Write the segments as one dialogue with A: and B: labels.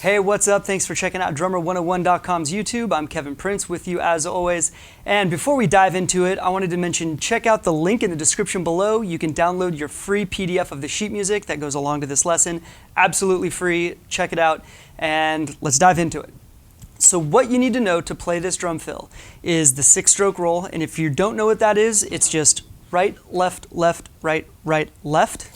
A: Hey, what's up? Thanks for checking out Drummer101.com's YouTube. I'm Kevin Prince with you as always. And before we dive into it, I wanted to mention, check out the link in the description below. You can download your free PDF of the sheet music that goes along to this lesson. Absolutely free. Check it out and let's dive into it. So what you need to know to play this drum fill is the 6-stroke roll. And if you don't know what that is, it's just right, left, left, right, right, left.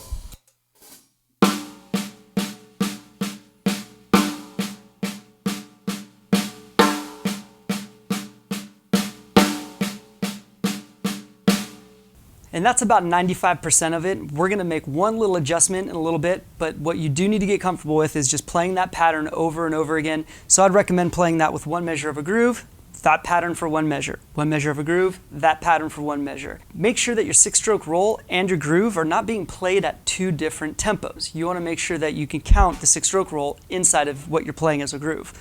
A: And that's about 95% of it. We're gonna make one little adjustment in a little bit, but what you do need to get comfortable with is just playing that pattern over and over again. So I'd recommend playing that with one measure of a groove, that pattern for one measure of a groove, that pattern for one measure. Make sure that your 6-stroke roll and your groove are not being played at two different tempos. You wanna make sure that you can count the 6-stroke roll inside of what you're playing as a groove.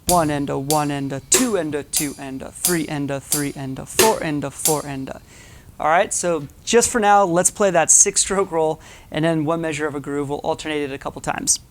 A: 1 and a 1 and a 2 and a 2 and a 3 and a 3 and a 4 and a 4 and a. All right, so just for now, let's play that 6-stroke roll and then one measure of a groove. We'll alternate it a couple times.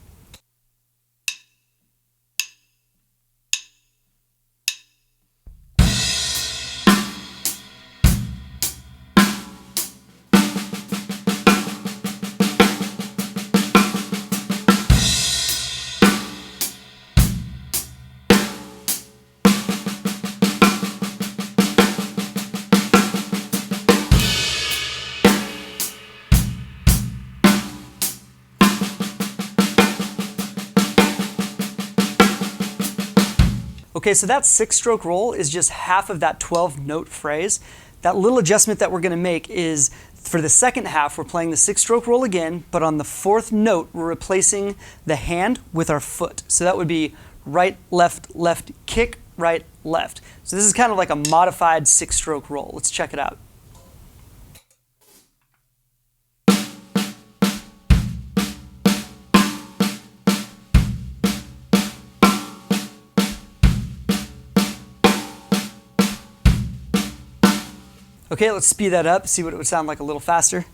A: Okay, so that 6-stroke roll is just half of that 12-note phrase. That little adjustment that we're gonna make is, for the second half, we're playing the 6-stroke roll again, but on the 4th note, we're replacing the hand with our foot. So that would be right, left, left, kick, right, left. So this is kind of like a modified 6-stroke roll. Let's check it out. Okay, let's speed that up, see what it would sound like a little faster.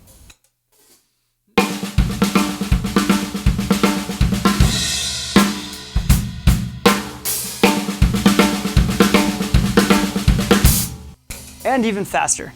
A: And even faster.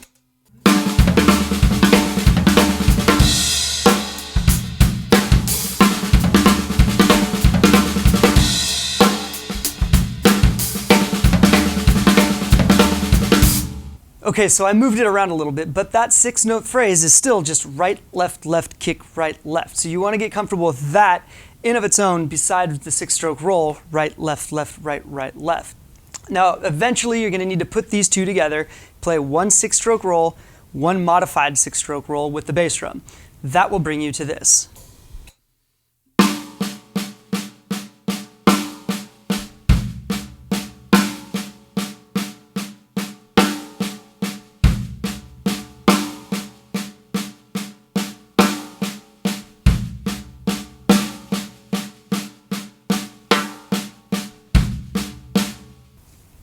A: Okay, so I moved it around a little bit, but that 6-note phrase is still just right, left, left, kick, right, left. So you want to get comfortable with that in of its own besides the 6-stroke roll, right, left, left, right, right, left. Now, eventually you're going to need to put these two together, play one 6-stroke roll, one modified 6-stroke roll with the bass drum. That will bring you to this.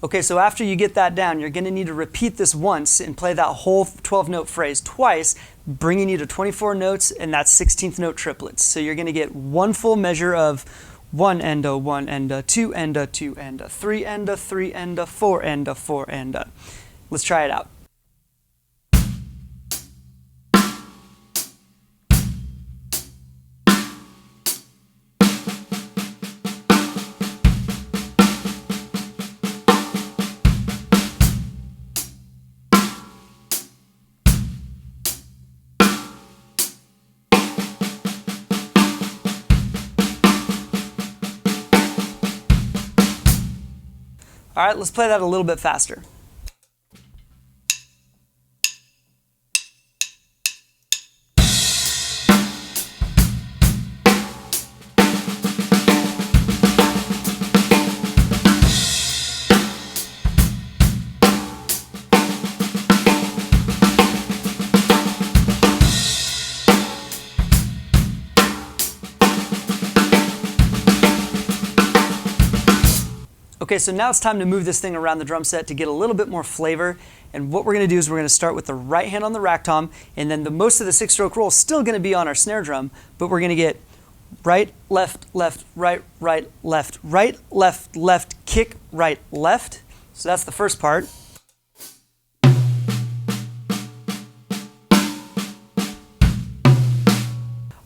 A: Okay, so after you get that down, you're going to need to repeat this once and play that whole 12-note phrase twice, bringing you to 24 notes and that 16th note triplets. So you're going to get one full measure of 1 and a 1 and a 2 and a 2 and a 3 and a 3 and a 4 and a 4 and a. Let's try it out. All right, let's play that a little bit faster. Okay, so now it's time to move this thing around the drum set to get a little bit more flavor. And what we're going to do is we're going to start with the right hand on the rack tom, and then most of the 6-stroke roll is still going to be on our snare drum, but we're going to get right, left, left, right, right, left, right, left, left, kick, right, left. So that's the first part.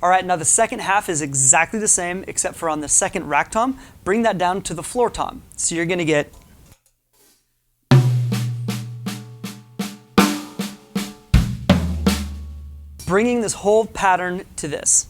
A: All right, now the second half is exactly the same, except for on the second rack tom, bring that down to the floor tom. So you're gonna get bringing this whole pattern to this.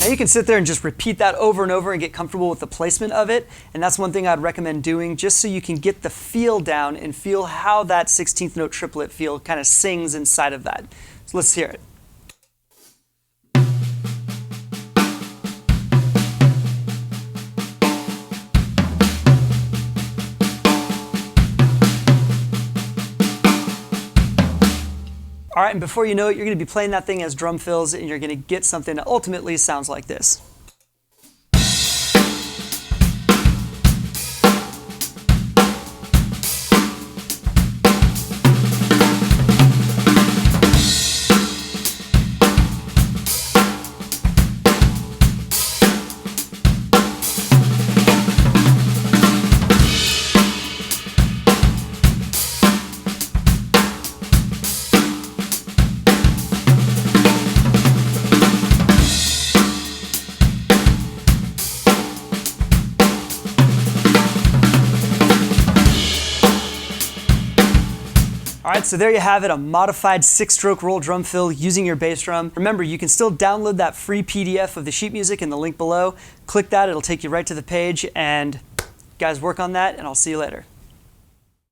A: Now you can sit there and just repeat that over and over and get comfortable with the placement of it, and that's one thing I'd recommend doing just so you can get the feel down and feel how that 16th note triplet feel kind of sings inside of that. So let's hear it. All right, and before you know it, you're going to be playing that thing as drum fills, and you're going to get something that ultimately sounds like this. All right, so there you have it, a modified 6-stroke roll drum fill using your bass drum. Remember, you can still download that free PDF of the sheet music in the link below. Click that, it'll take you right to the page, and guys, work on that, and I'll see you later.